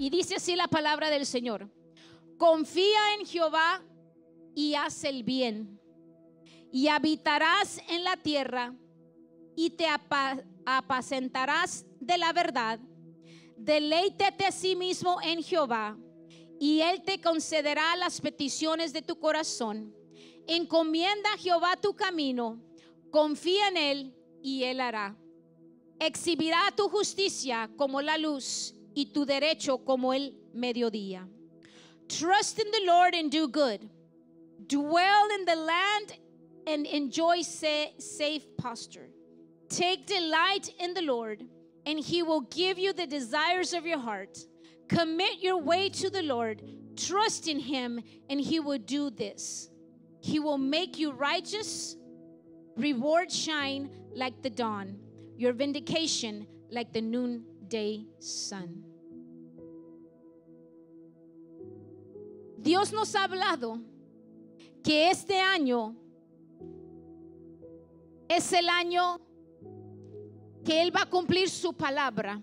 Y dice así la palabra del Señor: confía en Jehová y haz el bien, y habitarás en la tierra, y te apacentarás de la verdad. Deleítete a sí mismo en Jehová, y Él te concederá las peticiones de tu corazón. Encomienda a Jehová tu camino, confía en Él, y Él hará. Exhibirá tu justicia como la luz, y tu derecho como el mediodía. Trust in the Lord and do good. Dwell in the land and enjoy safe posture. Take delight in the Lord, and He will give you the desires of your heart. Commit your way to the Lord. Trust in Him, and He will do this. He will make you righteous, reward shine like the dawn, your vindication like the noonday sun. Dios nos ha hablado que este año es el año que Él va a cumplir su palabra.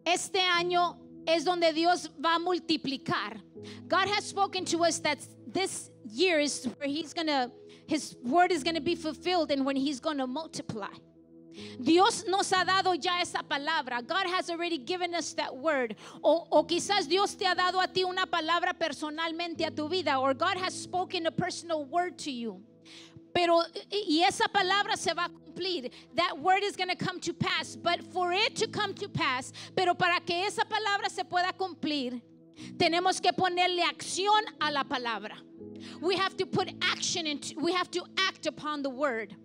Este año es donde Dios va a multiplicar. God has spoken to us that this year is where His word is gonna be fulfilled, and when He's gonna multiply. Dios nos ha dado ya esa palabra. God has already given us that word. O quizás Dios te ha dado a ti una palabra personalmente a tu vida, or God has spoken a personal word to you. Pero y esa palabra se va a cumplir. That word is going to come to pass. But for it to come to pass, pero para que esa palabra se pueda cumplir, tenemos que ponerle acción a la palabra. We have to put action into, we have to act upon the word.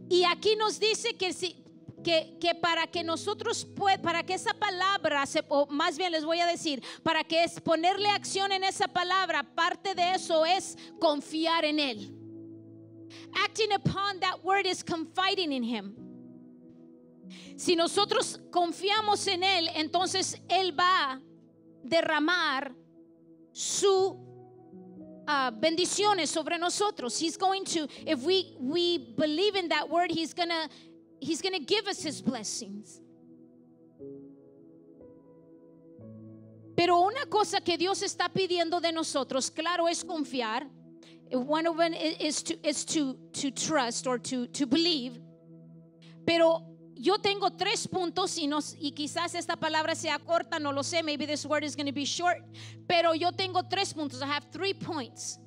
Y aquí nos dice que para que nosotros para que esa palabra o más bien les voy a decir, para que es ponerle acción en esa palabra, parte de eso es confiar en Él. Acting upon that word is confiding in Him. Si nosotros confiamos en Él, entonces Él va a derramar su bendiciones sobre nosotros. He's going to, if we believe in that word, He's gonna give us His blessings. Pero una cosa que Dios está pidiendo de nosotros, claro, es confiar. One of them is to trust or to believe. Pero yo tengo 3 puntos y quizás esta palabra sea corta, no lo sé. Maybe this word is going to be short. Pero yo tengo 3 puntos. I have 3 points.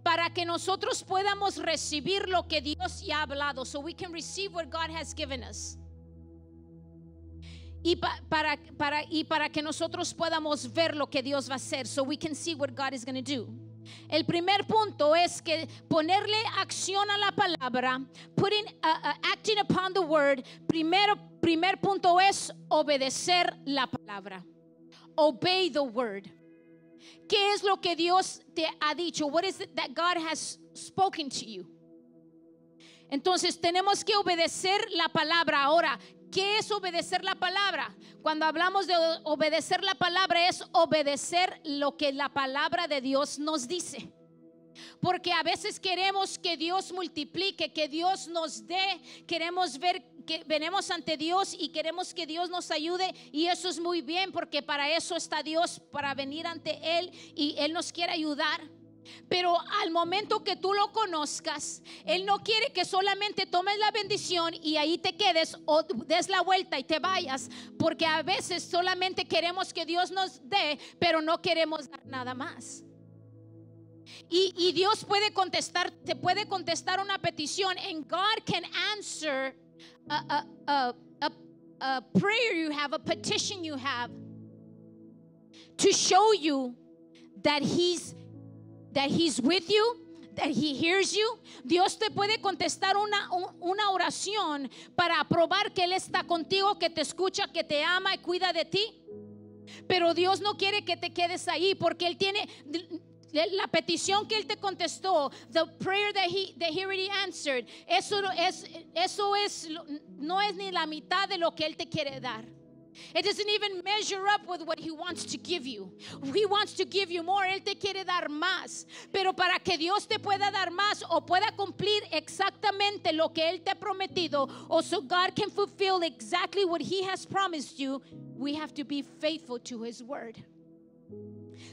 Para que nosotros podamos recibir lo que Dios ya ha hablado. So we can receive what God has given us. Y para que nosotros podamos ver lo que Dios va a hacer. So we can see what God is going to do. El primer punto es que ponerle acción a la palabra, acting upon the word. Primer punto es obedecer la palabra. Obey the word. ¿Qué es lo que Dios te ha dicho? What is it that God has spoken to you? Entonces tenemos que obedecer la palabra. Ahora, ¿qué es obedecer la palabra? Cuando hablamos de obedecer la palabra, es obedecer lo que la palabra de Dios nos dice. Porque a veces queremos que Dios multiplique, que Dios nos dé, queremos ver que venimos ante Dios y queremos que Dios nos ayude, y eso es muy bien, porque para eso está Dios, para venir ante Él, y Él nos quiere ayudar. Pero al momento que tú lo conozcas, Él no quiere que solamente tomes la bendición y ahí te quedes o des la vuelta y te vayas, porque a veces solamente queremos que Dios nos dé, pero no queremos dar nada más. Y Dios puede contestar, te puede contestar una petición, and God can answer a prayer you have, a petition you have, to show you that He's with you, that He hears you. Dios te puede contestar una oración para probar que Él está contigo, que te escucha, que te ama y cuida de ti. Pero Dios no quiere que te quedes ahí, porque Él tiene la petición que Él te contestó, the prayer that he already answered. Eso no es ni la mitad de lo que Él te quiere dar. It doesn't even measure up with what he wants to give you. He wants to give you more. Él te quiere dar más. Pero para que Dios te pueda dar más o pueda cumplir exactamente lo que Él te ha prometido, or so God can fulfill exactly what He has promised you, we have to be faithful to His word.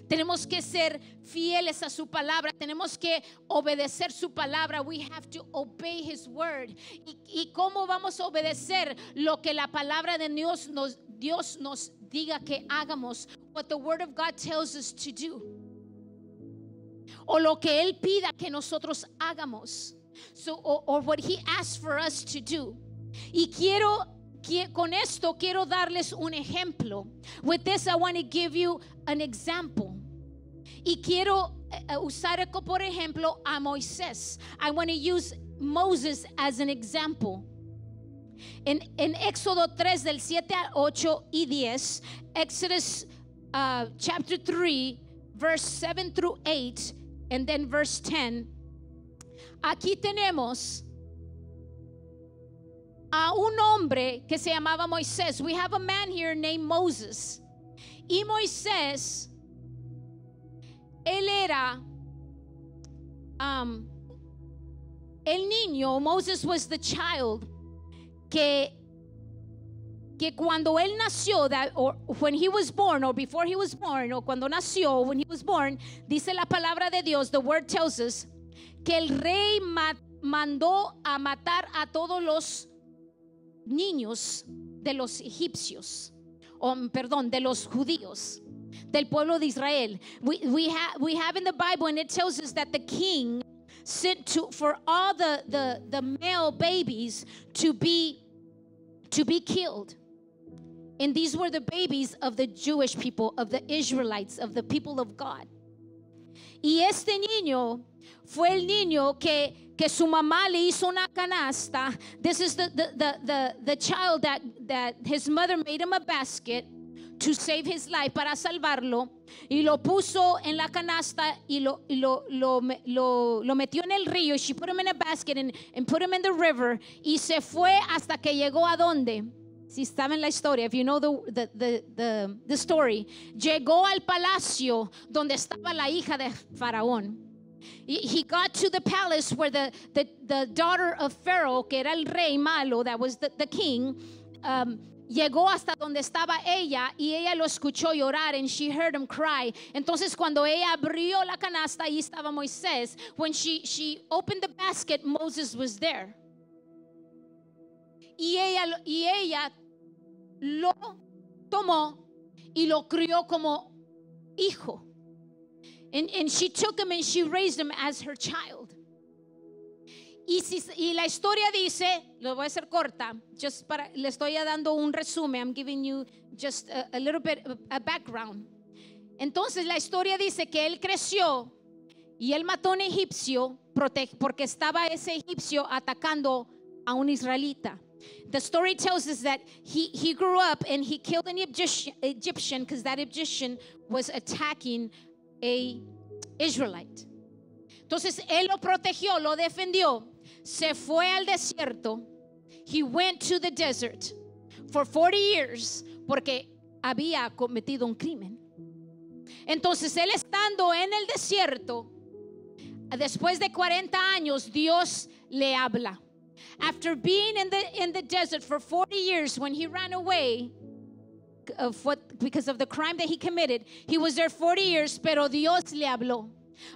Tenemos que ser fieles a su palabra. Tenemos que obedecer su palabra. We have to obey His word. ¿Y cómo vamos a obedecer lo que la palabra de Dios nos diga que hagamos? What the word of God tells us to do. O lo que Él pida que nosotros hagamos. So, or what He asks for us to do. Y con esto quiero darles un ejemplo. With this I want to give you an example. Y quiero usar por ejemplo a Moisés. I want to use Moses as an example. En Éxodo 3 del 7 al 8 y 10, Exodus chapter 3 verse 7 through 8 and then verse 10. Aquí tenemos a un hombre que se llamaba Moisés. We have a man here named Moses. Y Moisés, él era el niño. Moses was the child que cuando él nació, or when he was born, or before he was born, o cuando nació, when he was born, dice la palabra de Dios, the word tells us, que el rey mandó a matar a todos los niños de los egipcios, de los judíos, del pueblo de Israel. We have in the Bible, and it tells us that the king sent for all the male babies to be killed. And these were the babies of the Jewish people, of the Israelites, of the people of God. Y este niño fue el niño que su mamá le hizo una canasta. This is the child that his mother made him a basket to save his life, para salvarlo, y lo puso en la canasta y lo metió en el río. She put him in a basket and put him in the river, y se fue hasta que llegó a donde, si estaba en la historia, if you know the story, llegó al palacio donde estaba la hija de Faraón. He got to the palace where the daughter of Pharaoh, que era el rey malo, that was the king, llegó hasta donde estaba ella, y ella lo escuchó llorar, and she heard him cry. Entonces cuando ella abrió la canasta, ahí estaba Moisés. When she opened the basket, Moses was there. Y ella lo tomó y lo crió como hijo. And she took him and she raised him as her child. Y la historia dice, lo voy a hacer corta, le estoy dando un resumen. I'm giving you just a little bit a background. Entonces la historia dice que él creció y él mató a un egipcio porque estaba ese egipcio atacando a un israelita. The story tells us that he grew up and he killed an Egyptian because that Egyptian was attacking a Israelite. Entonces él lo protegió, lo defendió. Se fue al desierto. He went to the desert for 40 years porque había cometido un crimen. Entonces él estando en el desierto, después de 40 años, Dios le habla. After being in the desert for 40 years, when he ran away because of the crime that he committed, he was there 40 years, pero Dios le habló.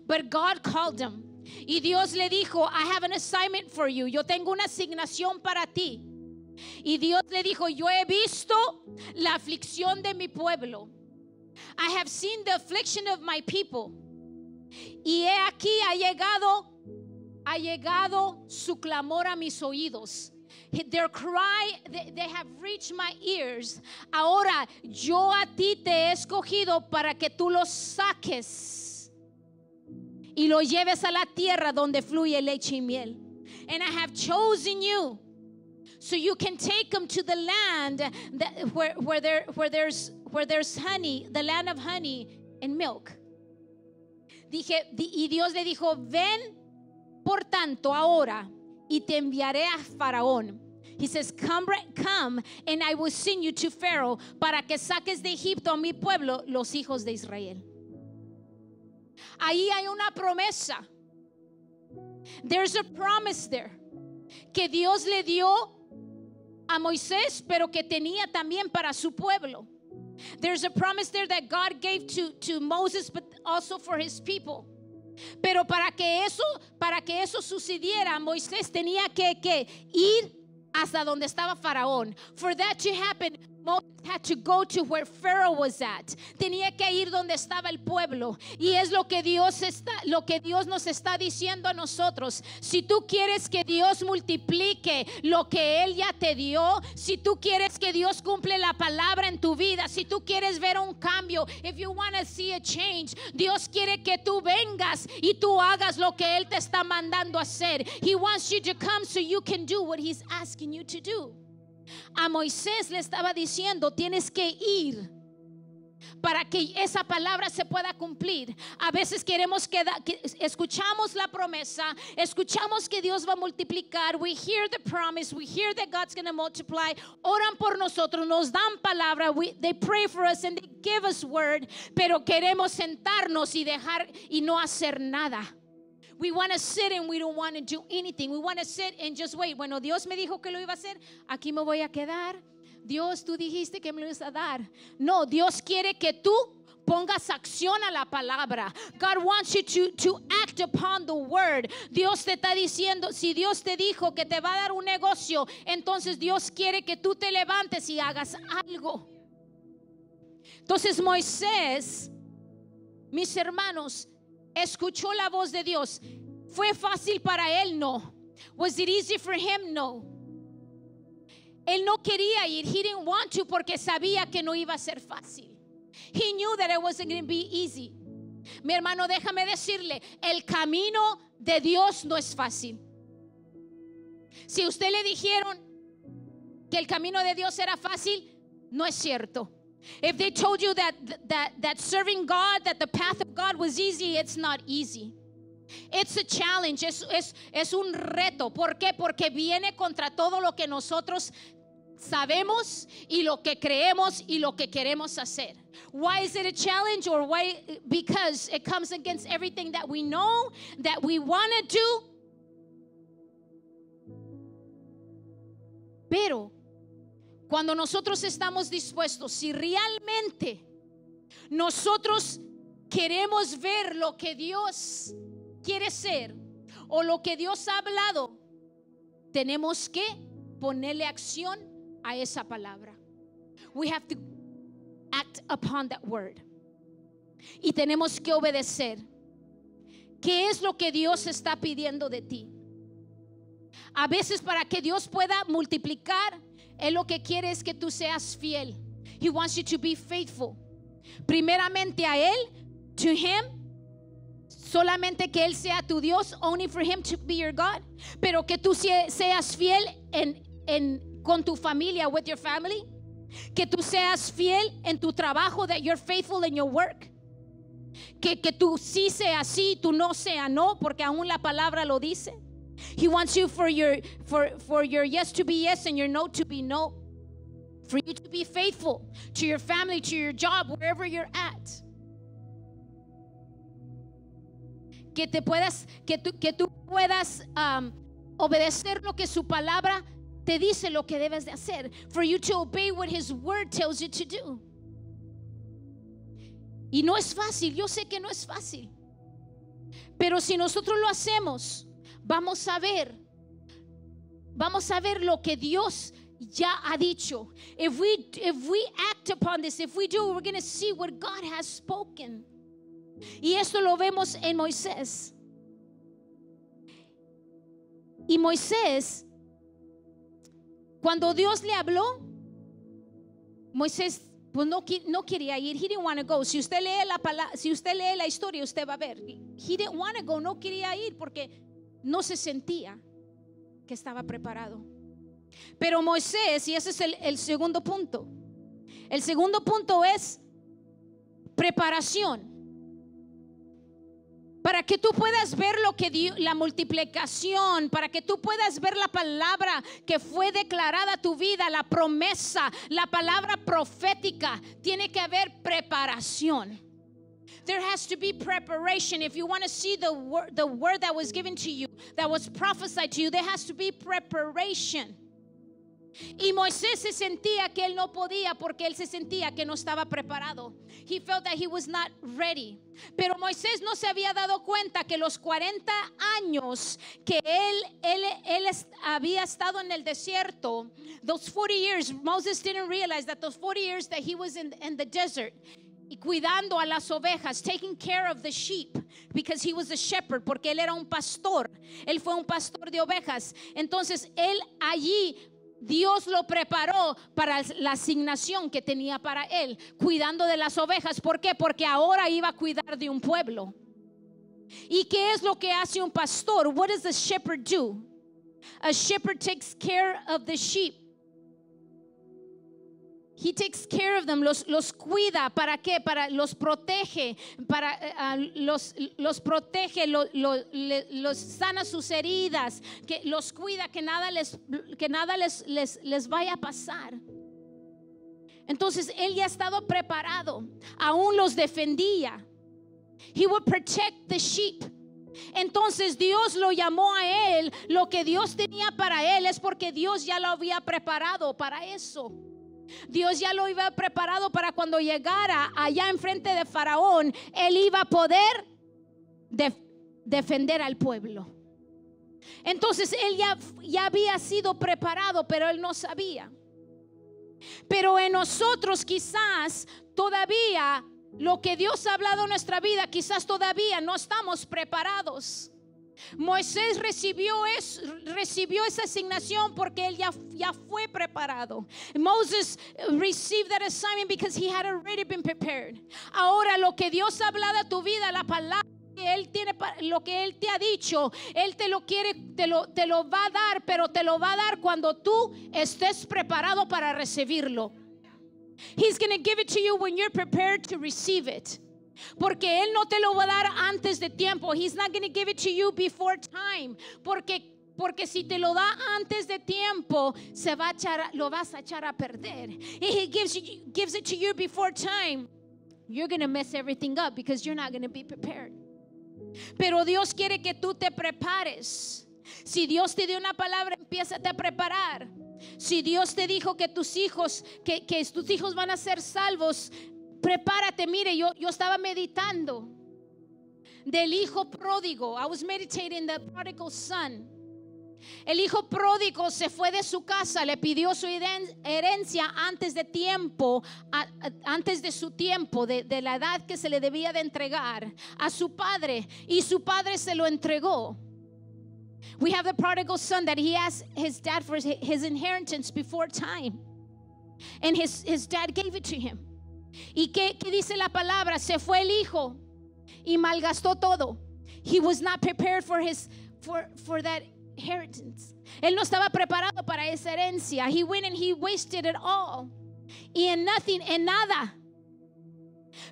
But God called him. Y Dios le dijo, I have an assignment for you. Yo tengo una asignación para ti. Y Dios le dijo, yo he visto la aflicción de mi pueblo. I have seen the affliction of my people. Y he aquí ha llegado su clamor a mis oídos. Their cry, they have reached my ears. Ahora yo a ti te he escogido para que tú los saques y lo lleves a la tierra donde fluye leche y miel. And I have chosen you so you can take them to the land where there's honey, the land of honey and milk. Y Dios le dijo, ven por tanto ahora y te enviaré a Faraón. He says, come and I will send you to Pharaoh para que saques de Egipto a mi pueblo, los hijos de Israel. Ahí hay una promesa. There's a promise there que Dios le dio a Moisés, pero que tenía también para su pueblo. There's a promise there that God gave to Moses, but also for his people. Pero para que eso sucediera, Moisés tenía que ir hasta donde estaba Faraón. For that to happen, Moses had to go to where Pharaoh was at. Tenía que ir donde estaba el pueblo. Y es lo que Dios nos está diciendo a nosotros. Si tú quieres que Dios multiplique lo que Él ya te dio, si tú quieres que Dios cumple la palabra en tu vida, si tú quieres ver un cambio, if you want to see a change, Dios quiere que tú vengas y tú hagas lo que Él te está mandando a hacer. He wants you to come so you can do what He's asking you to do. A Moisés le estaba diciendo, tienes que ir para que esa palabra se pueda cumplir. A veces queremos que escuchamos la promesa, escuchamos que Dios va a multiplicar, we hear the promise, we hear that God's going to multiply, oran por nosotros, nos dan palabra, they pray for us and they give us word, pero queremos sentarnos y dejar y no hacer nada. We want to sit and we don't want to do anything. We want to sit and just wait. Bueno, Dios me dijo que lo iba a hacer, aquí me voy a quedar. Dios, tú dijiste que me lo ibas a dar. No, Dios quiere que tú pongas acción a la palabra. God wants you to act upon the word. Dios te está diciendo, si Dios te dijo que te va a dar un negocio, entonces Dios quiere que tú te levantes y hagas algo. Entonces Moisés, mis hermanos, escuchó la voz de Dios. ¿Fue fácil para él? No. Was it easy for him? No. Él no quería ir. He didn't want to porque sabía que no iba a ser fácil. He knew that it wasn't going to be easy. Mi hermano, déjame decirle, el camino de Dios no es fácil. Si usted le dijeron que el camino de Dios era fácil, no es cierto. If they told you that serving God, that the path of God was easy, it's not easy. It's a challenge, es un reto. ¿Por qué? Porque viene contra todo lo que nosotros sabemos y lo que creemos y lo que queremos hacer. Why is it a challenge? Or why? Because it comes against everything that we know, that we want to do. Pero cuando nosotros estamos dispuestos, si realmente nosotros queremos ver lo que Dios quiere ser o lo que Dios ha hablado, tenemos que ponerle acción a esa palabra. We have to act upon that word. Y tenemos que obedecer. ¿Qué es lo que Dios está pidiendo de ti? A veces para que Dios pueda multiplicar, Él lo que quiere es que tú seas fiel. He wants you to be faithful. Primeramente a Él, to Him, solamente que Él sea tu Dios, only for Him to be your God. Pero que tú seas fiel con tu familia, with your family. Que tú seas fiel en tu trabajo, that you're faithful in your work. Que tú sí sea sí, tú no sea no, porque aún la palabra lo dice. He wants you for your yes to be yes and your no to be no. For you to be faithful to your family, to your job, wherever you're at. Que tú puedas obedecer lo que su palabra te dice lo que debes de hacer. For you to obey what His word tells you to do. Y no es fácil, yo sé que no es fácil. Pero si nosotros lo hacemos, vamos a ver lo que Dios ya ha dicho. If we act upon this, if we do, we're going to see what God has spoken. Y esto lo vemos en Moisés. Y Moisés, cuando Dios le habló, Moisés pues no quería ir. He didn't want to go. Si usted lee la historia, usted va a ver. He didn't want to go. No quería ir porque no se sentía que estaba preparado. Pero Moisés, y ese es el segundo punto. El segundo punto es preparación. Para que tú puedas ver lo que la multiplicación, para que tú puedas ver la palabra que fue declarada a tu vida, la promesa, la palabra profética, tiene que haber preparación. There has to be preparation. If you want to see the word that was given to you, that was prophesied to you, there has to be preparation. Y Moisés se sentía que él no podía porque él se sentía que no estaba preparado. He felt that he was not ready. Pero Moisés no se había dado cuenta que los 40 años que él había estado en el desierto, those 40 years, Moses didn't realize that those 40 years that he was in the desert, y cuidando a las ovejas, taking care of the sheep, because he was a shepherd, porque él era un pastor, él fue un pastor de ovejas. Entonces él allí, Dios lo preparó para la asignación que tenía para él, cuidando de las ovejas. ¿Por qué? Porque ahora iba a cuidar de un pueblo. ¿Y qué es lo que hace un pastor? What does a shepherd do? A shepherd takes care of the sheep. He takes care of them, los cuida. ¿Para qué? Para los protege, para los protege, los sana sus heridas, que los cuida, que nada les vaya a pasar. Entonces él ya ha estado preparado, aún los defendía. He would protect the sheep. Entonces Dios lo llamó a él. Lo que Dios tenía para él es porque Dios ya lo había preparado para eso. Dios ya lo había preparado para cuando llegara allá enfrente de Faraón, él iba a poder defender al pueblo. Entonces él ya había sido preparado, pero él no sabía. Pero en nosotros quizás todavía lo que Dios ha hablado en nuestra vida, quizás todavía no estamos preparados. Moisés recibió esa asignación porque él ya fue preparado. Moses received that assignment because he had already been prepared. Ahora lo que Dios ha hablado a tu vida, la palabra que él tiene, lo que él te ha dicho, él te lo va a dar, pero te lo va a dar cuando tú estés preparado para recibirlo. He's going to give it to you when you're prepared to receive it. Porque él no te lo va a dar antes de tiempo. He's not going to give it to you before time. Porque si te lo da antes de tiempo, lo vas a echar a perder. If he gives it to you before time, you're going to mess everything up because you're not going to be prepared. Pero Dios quiere que tú te prepares. Si Dios te dio una palabra, empiézate a preparar. Si Dios te dijo que tus hijos van a ser salvos, prepárate. Mire, yo estaba meditando del hijo pródigo. I was meditating the prodigal son. El hijo pródigo se fue de su casa, le pidió su herencia antes de tiempo, antes de su tiempo, de la edad que se le debía de entregar a su padre, y su padre se lo entregó. We have the prodigal son that he asked his dad for his inheritance before time, and his dad gave it to him. ¿Y qué dice la palabra? Se fue el hijo y malgastó todo. He was not prepared for that inheritance. Él no estaba preparado para esa herencia. He went and he wasted it all. Y en nada.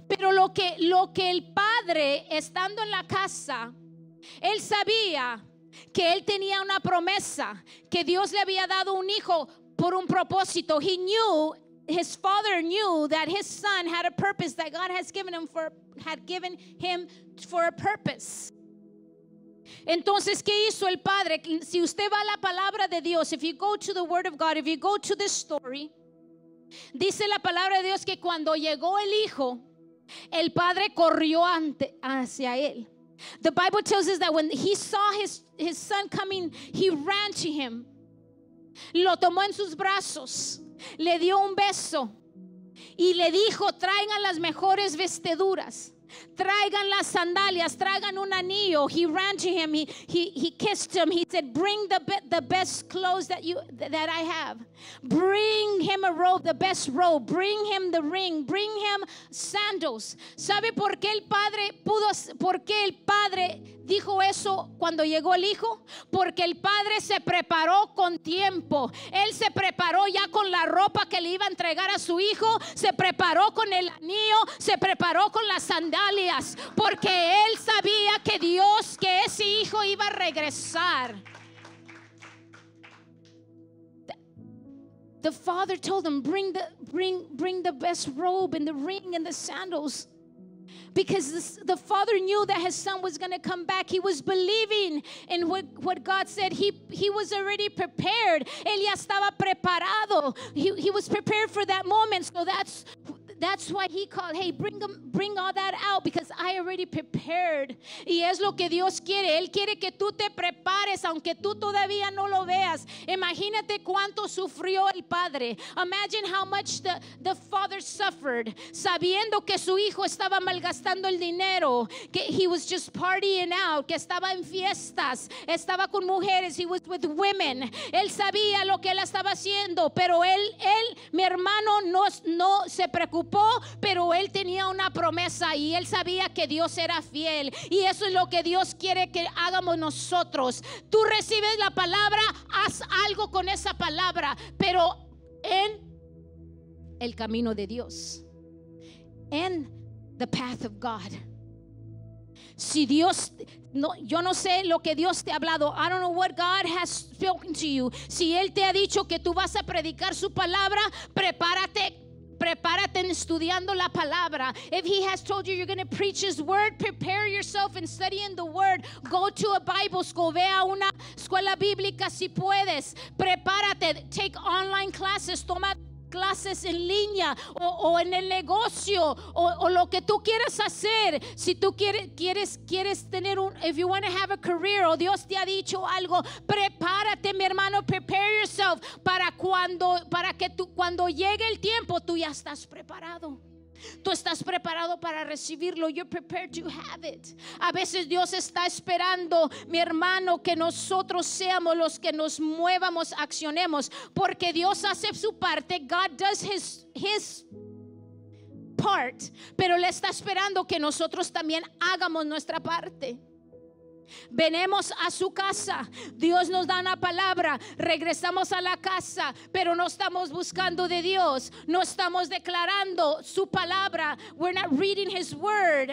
Pero lo que el padre, estando en la casa, él sabía que él tenía una promesa, que Dios le había dado un hijo por un propósito. His father knew that his son had a purpose, that God had given him for a purpose. Entonces, ¿qué hizo el padre? Si usted va a la palabra de Dios, if you go to the word of God, if you go to this story, dice la palabra de Dios que cuando llegó el hijo, el padre corrió hacia él. The Bible tells us that when he saw his son coming, he ran to him. Lo tomó en sus brazos, le dio un beso y le dijo: traigan las mejores vestiduras, traigan las sandalias, traigan un anillo. He ran to him, he kissed him. He said, bring the best clothes that I have. Bring him a robe, the best robe. Bring him the ring, bring him sandals. ¿Sabe por qué el padre dijo eso cuando llegó el hijo? Porque el padre se preparó con tiempo. Él se preparó ya con la ropa que le iba a entregar a su hijo, se preparó con el anillo, se preparó con las sandalias, sandalias, porque él sabía que Dios, que ese hijo iba a regresar. The father told him, bring the best robe and the ring and the sandals. Because the father knew that his son was going to come back. He was believing in what God said. He was already prepared. Él ya estaba preparado. He was prepared for that moment. So that's why he called, hey, bring all that out, because I already prepared. Y es lo que Dios quiere. Él quiere que tú te prepares, aunque tú todavía no lo veas. Imagínate cuánto sufrió el padre. Imagine how much the father suffered, sabiendo que su hijo estaba malgastando el dinero, que he was just partying out, que estaba en fiestas, estaba con mujeres, he was with women. Él sabía lo que él estaba haciendo, pero él mi hermano, no se preocupó, pero él tenía una promesa y él sabía que Dios era fiel. Y eso es lo que Dios quiere que hagamos nosotros. Tú recibes la palabra, haz algo con esa palabra, pero en el camino de Dios, en the path of God. Si Dios, yo no sé lo que Dios te ha hablado. I don't know what God has spoken to you. Si Él te ha dicho que tú vas a predicar su palabra, prepárate en estudiando la palabra. If he has told you you're going to preach his word, prepare yourself in studying the word. Go to a Bible school. Ve a una escuela bíblica si puedes. Prepárate. Take online classes. Toma clases en línea o en el negocio o lo que tú quieras hacer. Si tú quieres tener if you want to have a career, o Dios te ha dicho algo, prepárate, mi hermano. Prepare yourself para que cuando llegue el tiempo tú ya estás preparado. Tú estás preparado para recibirlo. You're prepared to have it. A veces Dios está esperando, mi hermano, que nosotros seamos los que nos muevamos, accionemos, porque Dios hace su parte. God does his part, pero le está esperando que nosotros también hagamos nuestra parte. Venimos a su casa, Dios nos da una palabra, regresamos a la casa, pero no estamos buscando de Dios, no estamos declarando su palabra. We're not reading his word.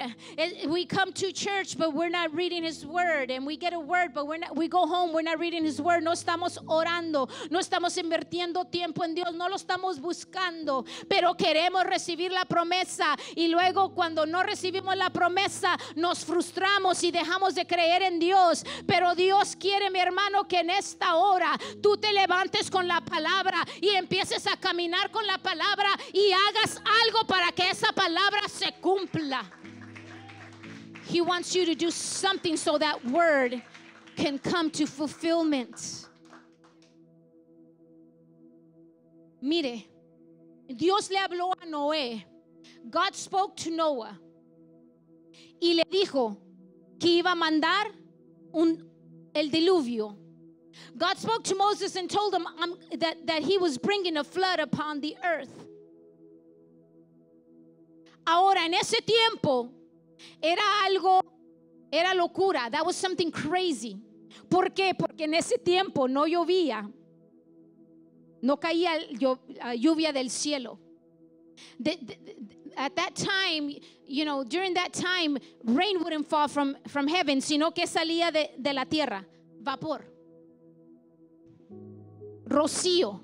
We come to church, but we're not reading his word, and we get a word, but we go home, we're not reading his word. No estamos orando, no estamos invirtiendo tiempo en Dios, no lo estamos buscando, pero queremos recibir la promesa, y luego cuando no recibimos la promesa nos frustramos y dejamos de creer en Dios. Pero Dios quiere, mi hermano, que en esta hora tú te levantes con la palabra y empieces a caminar con la palabra y hagas algo para que esa palabra se cumpla. He wants you to do something so that word can come to fulfillment. Mire, Dios le habló a Noé. God spoke to Noah y le dijo que iba a mandar el diluvio. God spoke to Moses and told him that he was bringing a flood upon the earth. Ahora, en ese tiempo era locura. That was something crazy. ¿Por qué? Porque en ese tiempo no llovía, no caía lluvia del cielo. At that time, during that time, rain wouldn't fall from heaven, sino que salía de la tierra, vapor, rocío.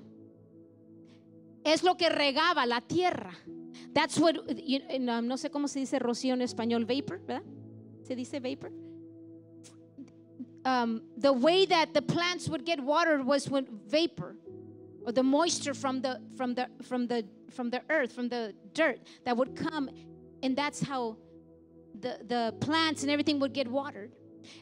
Es lo que regaba la tierra. That's what, no sé cómo se dice rocío en español, vapor, ¿verdad? Se dice vapor. The way that the plants would get watered was with vapor, or the moisture from the earth, from the dirt that would come, and that's how the plants and everything would get watered.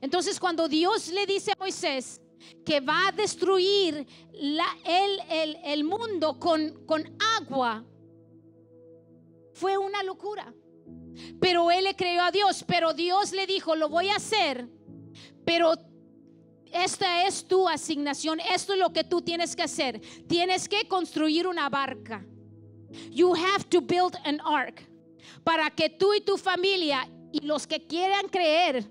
Entonces, cuando Dios le dice a Moisés que va a destruir el mundo con agua, fue una locura. Pero él le creyó a Dios, pero Dios le dijo, lo voy a hacer, pero esta es tu asignación, esto es lo que tú tienes que hacer. Tienes que construir una barca. You have to build an ark, para que tú y tu familia y los que quieran creer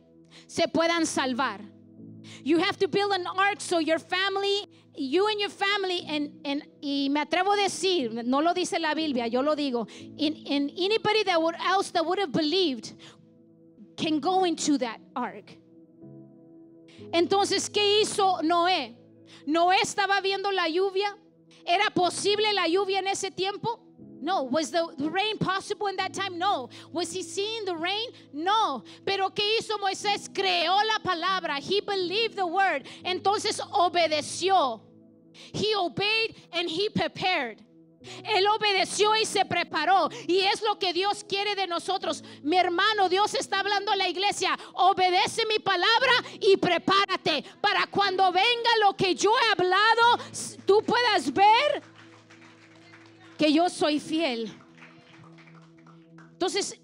se puedan salvar. You have to build an ark so your family, you and your family, y me atrevo a decir, no lo dice la Biblia, yo lo digo, in anybody that would have believed can go into that ark. Entonces, ¿qué hizo Noé? Noé estaba viendo la lluvia. ¿Era posible la lluvia en ese tiempo? No. Was the rain possible in that time? No. Was he seeing the rain? No. Pero ¿qué hizo Moisés? Creó la palabra. He believed the word. Entonces obedeció. He obeyed and he prepared. Él obedeció y se preparó. Y es lo que Dios quiere de nosotros. Mi hermano, Dios está hablando a la iglesia. Obedece mi palabra y prepárate para cuando venga lo que yo he hablado, tú puedas ver que yo soy fiel. Entonces,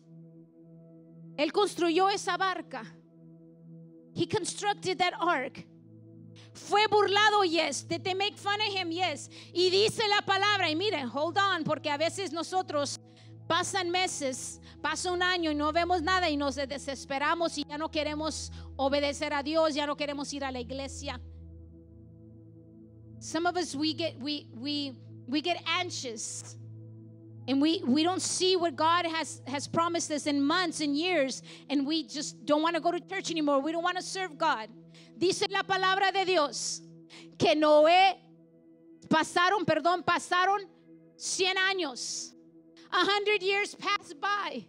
él construyó esa barca. He constructed that ark. Fue burlado, yes. Did they make fun of him? Yes. Y dice la palabra, y miren, hold on, porque a veces nosotros pasan meses, pasa un año y no vemos nada y nos desesperamos y ya no queremos obedecer a Dios, ya no queremos ir a la iglesia. Some of us, we get anxious. And we don't see what God has promised us in months and years. And we just don't want to go to church anymore. We don't want to serve God. Dice la palabra de Dios que Noé pasaron 100 años. 100 years passed by.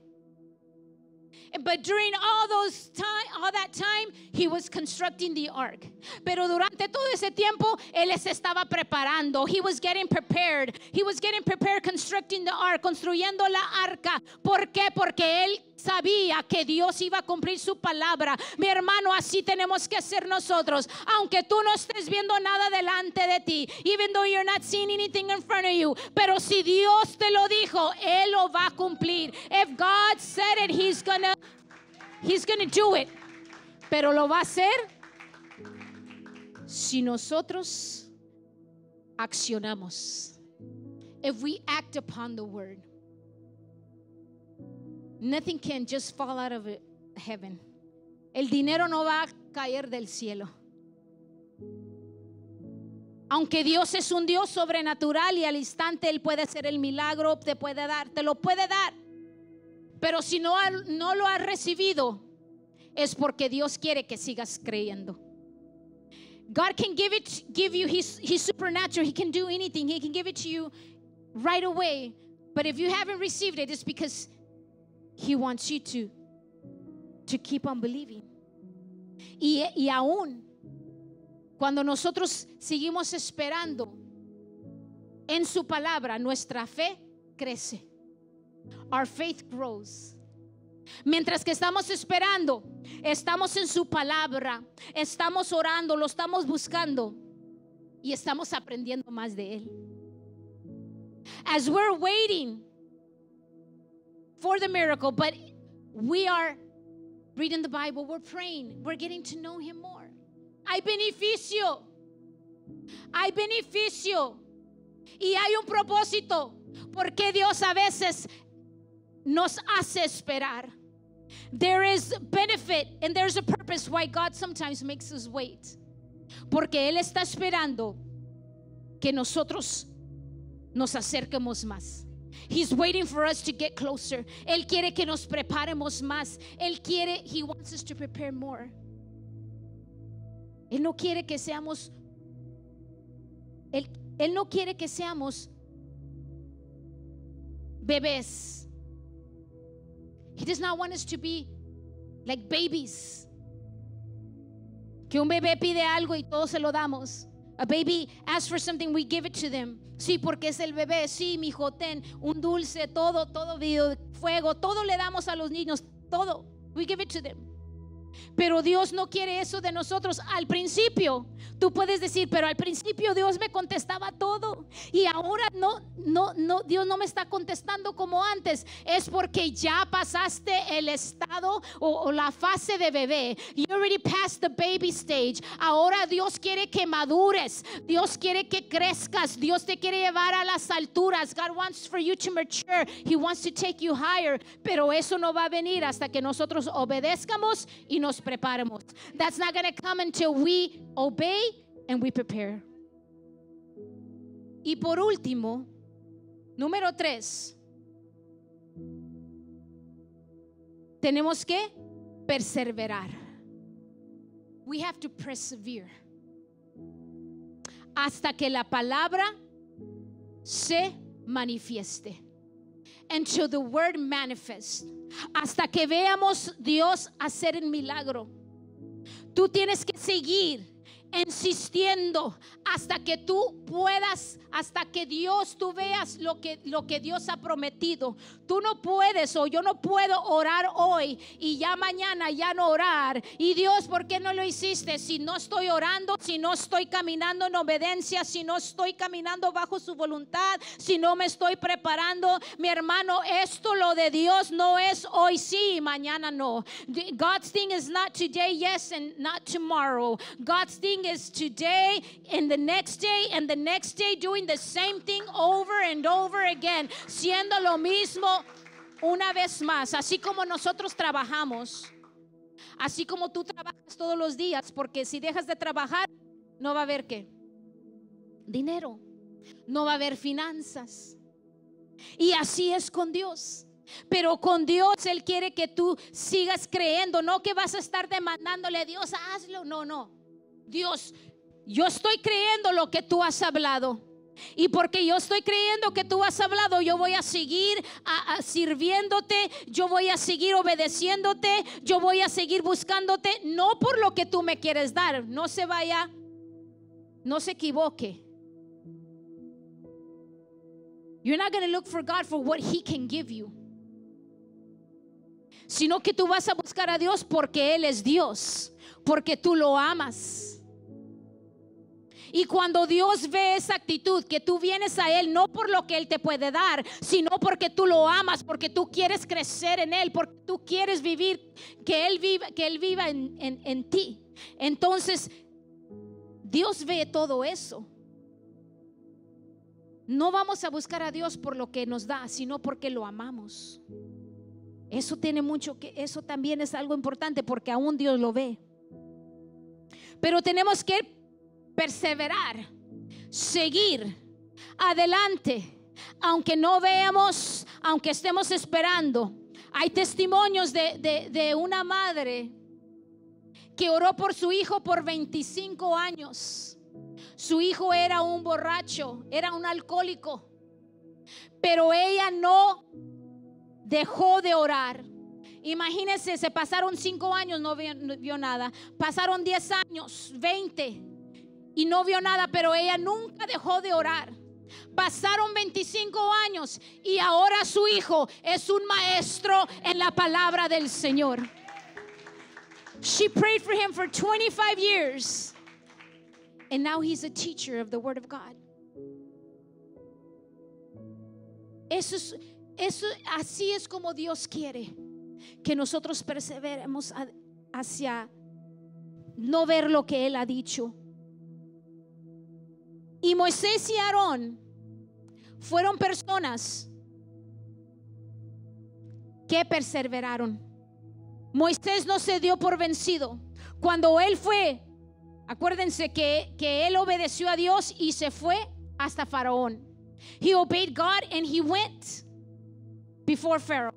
But during all that time, he was constructing the ark. Pero durante todo ese tiempo, él se estaba preparando. He was getting prepared. He was getting prepared constructing the ark, construyendo la arca. ¿Por qué? Porque él sabía que Dios iba a cumplir su palabra. Mi hermano, así tenemos que ser nosotros. Aunque tú no estés viendo nada delante de ti, even though you're not seeing anything in front of you, pero si Dios te lo dijo, él lo va a cumplir. If God said it, He's gonna do it. Pero lo va a hacer si nosotros accionamos. If we act upon the word. Nothing can just fall out of heaven. El dinero no va a caer del cielo. Aunque Dios es un Dios sobrenatural y al instante Él puede hacer el milagro, te lo puede dar. Pero si no lo has recibido, es porque Dios quiere que sigas creyendo. God can give you He's supernatural. He can do anything. He can give it to you right away. But if you haven't received it, it's because He wants you to keep on believing. Y aún cuando nosotros seguimos esperando en su palabra, nuestra fe crece. Our faith grows. Mientras que estamos esperando, estamos en su palabra, estamos orando, lo estamos buscando y estamos aprendiendo más de Él. As we're waiting for the miracle, but we are reading the Bible, we're praying, we're getting to know Him more. Hay beneficio. Y hay un propósito. Porque Dios a veces nos hace esperar. There is benefit and there's a purpose why God sometimes makes us wait. Porque Él está esperando que nosotros nos acerquemos más. He's waiting for us to get closer. Él quiere que nos preparemos más. He wants us to prepare more. Él no quiere que seamos bebés. He does not want us to be like babies. Que un bebé pide algo y todos se lo damos. A baby asks for something, we give it to them. Sí, porque es el bebé. Sí, mi hijo, ten un dulce, todo videojuego, todo le damos a los niños, todo. We give it to them. Pero Dios no quiere eso de nosotros. Al principio, tú puedes decir, pero al principio Dios me contestaba todo y ahora no, Dios no me está contestando como antes. Es porque ya pasaste el estado o la fase de bebé. You already passed the baby stage. Ahora Dios quiere que madures. Dios quiere que crezcas. Dios te quiere llevar a las alturas. God wants for you to mature. He wants to take you higher. Pero eso no va a venir hasta que nosotros obedezcamos y nos preparemos. That's not going to come until we obey and we prepare. Y por último, número 3, tenemos que perseverar. We have to persevere hasta que la palabra se manifieste. Until the word manifests. Hasta que veamos Dios hacer el milagro. Tú tienes que seguir insistiendo hasta que tú puedas, hasta que Dios, tú veas lo que Dios ha prometido. Tú no puedes, o yo no puedo orar hoy y ya mañana ya no orar. Y Dios, ¿por qué no lo hiciste? Si no estoy orando, si no estoy caminando en obediencia, si no estoy caminando bajo su voluntad, si no me estoy preparando. Mi hermano, esto lo de Dios no es hoy sí y mañana no. God's thing is not today yes and not tomorrow. God's thing is today and the next day and the next day, doing the same thing over and over again, siendo lo mismo una vez más. Así como nosotros trabajamos, así como tú trabajas todos los días, porque si dejas de trabajar no va a haber ¿qué? Dinero, no va a haber finanzas. Y así es con Dios. Pero con Dios Él quiere que tú sigas creyendo, no que vas a estar demandándole a Dios, hazlo, no. Dios, yo estoy creyendo lo que tú has hablado. Y porque yo estoy creyendo que tú has hablado, yo voy a seguir sirviéndote, yo voy a seguir obedeciéndote, yo voy a seguir buscándote, no por lo que tú me quieres dar. No se vaya, no se equivoque. You're not going to look for God for what He can give you, sino que tú vas a buscar a Dios porque Él es Dios, porque tú lo amas. Y cuando Dios ve esa actitud, que tú vienes a Él no por lo que Él te puede dar, sino porque tú lo amas, porque tú quieres crecer en Él, porque tú quieres vivir, que Él viva en ti. Entonces Dios ve todo eso. No vamos a buscar a Dios por lo que nos da, sino porque lo amamos. Eso tiene mucho que, eso también es algo importante, porque aún Dios lo ve. Pero tenemos que perseverar, seguir adelante, aunque no veamos, aunque estemos esperando. Hay testimonios de una madre que oró por su hijo por 25 años. Su hijo era un borracho, era un alcohólico, pero ella no dejó de orar. Imagínense, se pasaron 5 años, no vio nada. Pasaron 10 años, 20 y no vio nada, pero ella nunca dejó de orar. Pasaron 25 años y ahora su hijo es un maestro en la palabra del Señor. She prayed for him for 25 years and now he's a teacher of the Word of God. Así es como Dios quiere que nosotros perseveremos hacia no ver lo que Él ha dicho. Y Moisés y Aarón fueron personas que perseveraron. Moisés no se dio por vencido. Cuando él fue, acuérdense que él obedeció a Dios y se fue hasta Faraón. He obeyed God and he went before Pharaoh.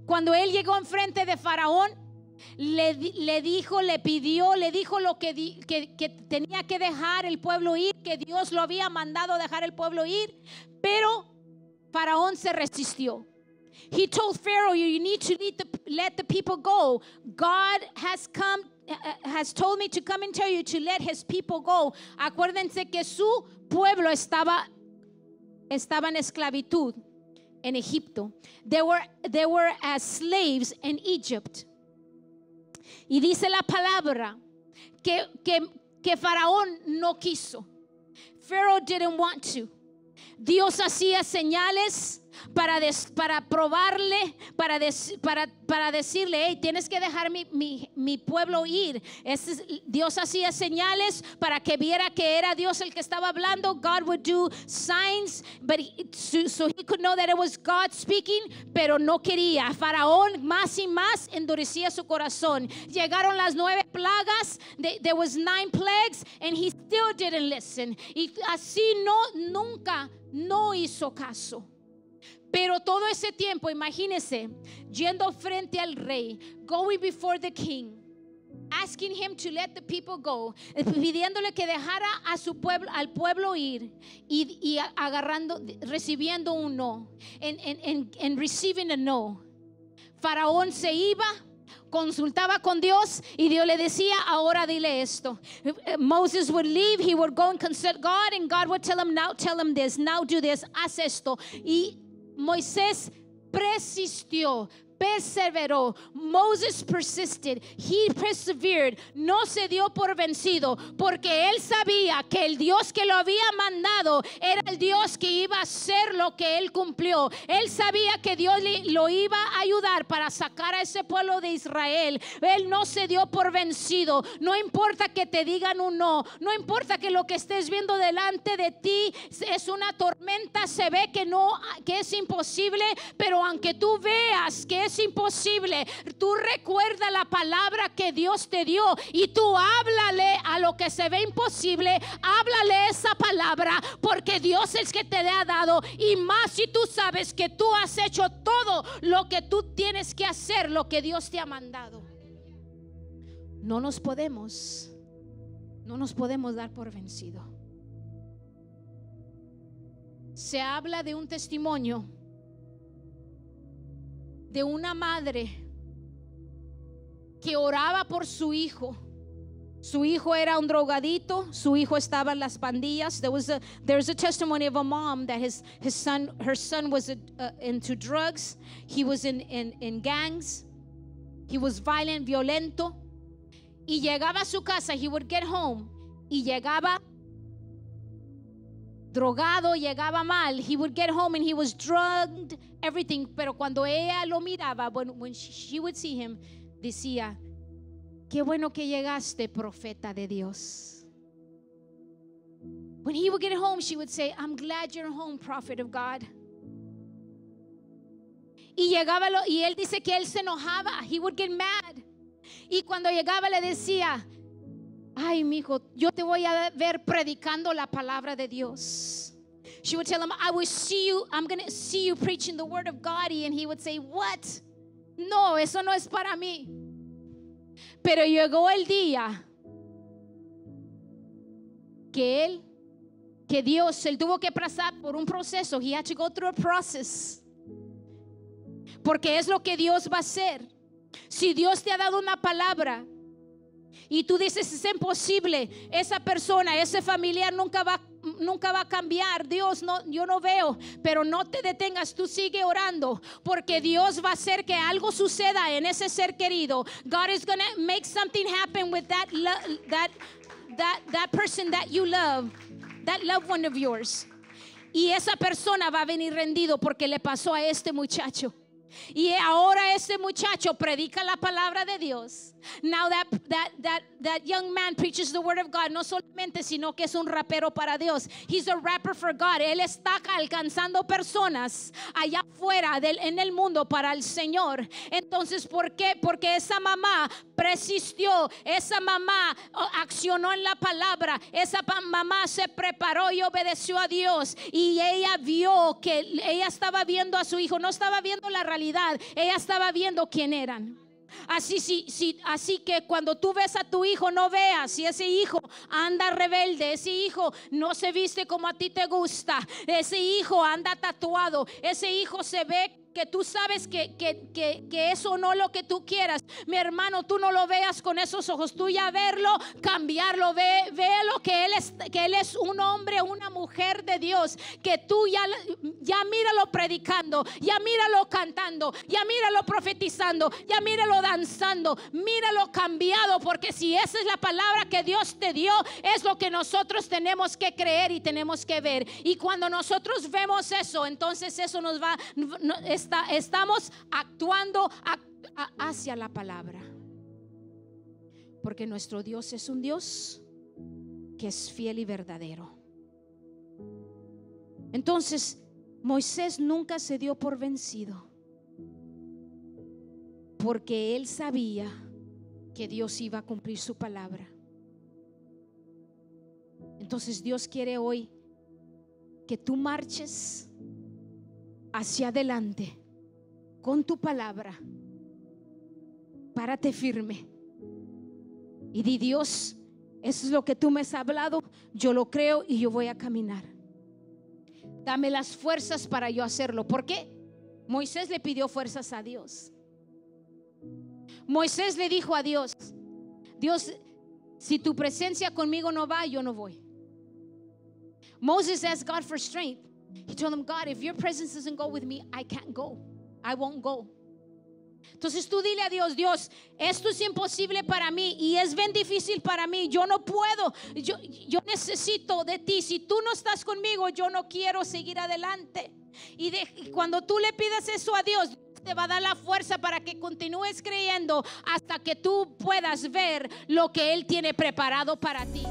Cuando él llegó enfrente de Faraón, le dijo lo que tenía que dejar el pueblo ir, que Dios lo había mandado dejar el pueblo ir, pero Faraón se resistió. He told Pharaoh, you need to let the people go. God has told me to come and tell you to let his people go. Acuérdense que su pueblo estaba en esclavitud en Egipto. They were as slaves in Egypt. Y dice la palabra que Faraón no quiso. Pharaoh didn't want to. Dios hacía señales para probarle, para decirle, hey, tienes que dejar mi pueblo ir. Dios hacía señales para que viera que era Dios el que estaba hablando. God would do signs, so he could know that it was God speaking, pero no quería. Faraón más y más endurecía su corazón. Llegaron las 9 plagas. There was 9 plagues and he still didn't listen. Y así nunca hizo caso. Pero todo ese tiempo, imagínese, yendo frente al rey, going before the king, asking him to let the people go, pidiéndole que dejara a su pueblo, al pueblo ir, y agarrando, recibiendo un no, and receiving a no. Faraón se iba, consultaba con Dios y Dios le decía, ahora dile esto. Moses would leave, he would go and consult God, and God would tell him, now tell him this, now do this, haz esto. Y Moisés persistió, perseveró. Moses persisted, he persevered. No se dio por vencido, porque él sabía que el Dios que lo había mandado era el Dios que iba a hacer lo que él cumplió. Él sabía que Dios lo iba a ayudar para sacar a ese pueblo de Israel. Él no se dio por vencido. No importa que te digan un no, no importa que lo que estés viendo delante de ti es una tormenta, se ve que no, que es imposible, pero aunque tú veas que es imposible, tú recuerda la palabra que Dios te dio y tú háblale a lo que se ve imposible, háblale esa palabra, porque Dios es que te ha dado, y más si tú sabes que tú has hecho todo lo que tú tienes que hacer, lo que Dios te ha mandado. No nos podemos dar por vencido. Se habla de un testimonio de una madre que oraba por su hijo. Su hijo era un drogadito, su hijo estaba en las pandillas. There's a testimony of a mom that her son was into drugs. He was in gangs. He was violent, violento. Y llegaba a su casa, he would get home, y llegaba drogado, llegaba mal. He would get home and he was drugged, everything. Pero cuando ella lo miraba, when she would see him, decía, qué bueno que llegaste, profeta de Dios. When he would get home, she would say, I'm glad you're home, prophet of God. Y llegaba, y él dice que él se enojaba. He would get mad. Y cuando llegaba le decía, ay, mijo, yo te voy a ver predicando la palabra de Dios. She would tell him, I'm going to see you preaching the word of God. And he would say, what? No, eso no es para mí. Pero llegó el día que él tuvo que pasar por un proceso. He had to go through a process. Porque es lo que Dios va a hacer. Si Dios te ha dado una palabra y tú dices es imposible, esa persona, ese familiar nunca va a cambiar. Dios, no, yo no veo, pero no te detengas, tú sigue orando, porque Dios va a hacer que algo suceda en ese ser querido. God is going to make something happen with that person that you love, that loved one of yours. Y esa persona va a venir rendido porque le pasó a este muchacho. Y ahora ese muchacho predica la palabra de Dios. Now that young man preaches the word of God, no solamente sino que es un rapero para Dios. He's a rapper for God. Él está alcanzando personas allá afuera en el mundo para el Señor. Entonces, ¿por qué? Porque esa mamá persistió, esa mamá accionó en la palabra, esa mamá se preparó y obedeció a Dios, y ella vio que ella estaba viendo a su hijo, no estaba viendo la realidad, ella estaba viendo quién eran. Así que cuando tú ves a tu hijo, no veas si ese hijo anda rebelde, ese hijo no se viste como a ti te gusta, ese hijo anda tatuado, ese hijo se ve que tú sabes que eso no es lo que tú quieras. Mi hermano, tú no lo veas con esos ojos, tú ya verlo, cambiarlo, ve lo que él es un hombre, una mujer de Dios, que tú ya míralo predicando, ya míralo cantando, ya míralo profetizando, ya míralo danzando, míralo cambiado, porque si esa es la palabra que Dios te dio, es lo que nosotros tenemos que creer y tenemos que ver. Y cuando nosotros vemos eso, entonces eso nos va, estamos actuando hacia la palabra, porque nuestro Dios es un Dios que es fiel y verdadero. Entonces Moisés nunca se dio por vencido, porque él sabía que Dios iba a cumplir su palabra. Entonces Dios quiere hoy que tú marches hacia adelante con tu palabra. Párate firme y di: Dios, eso es lo que tú me has hablado, yo lo creo y yo voy a caminar. Dame las fuerzas para yo hacerlo. ¿Por qué? Moisés le pidió fuerzas a Dios. Moisés le dijo a Dios: Dios, si tu presencia conmigo no va, yo no voy. Moses asked God for strength. He told him, God, if your presence doesn't go with me, I can't go. I won't go. Entonces tú dile a Dios: Dios, esto es imposible para mí y es bien difícil para mí. Yo no puedo. Yo necesito de ti. Si tú no estás conmigo, yo no quiero seguir adelante. Y cuando tú le pidas eso a Dios, te va a dar la fuerza para que continúes creyendo hasta que tú puedas ver lo que Él tiene preparado para ti.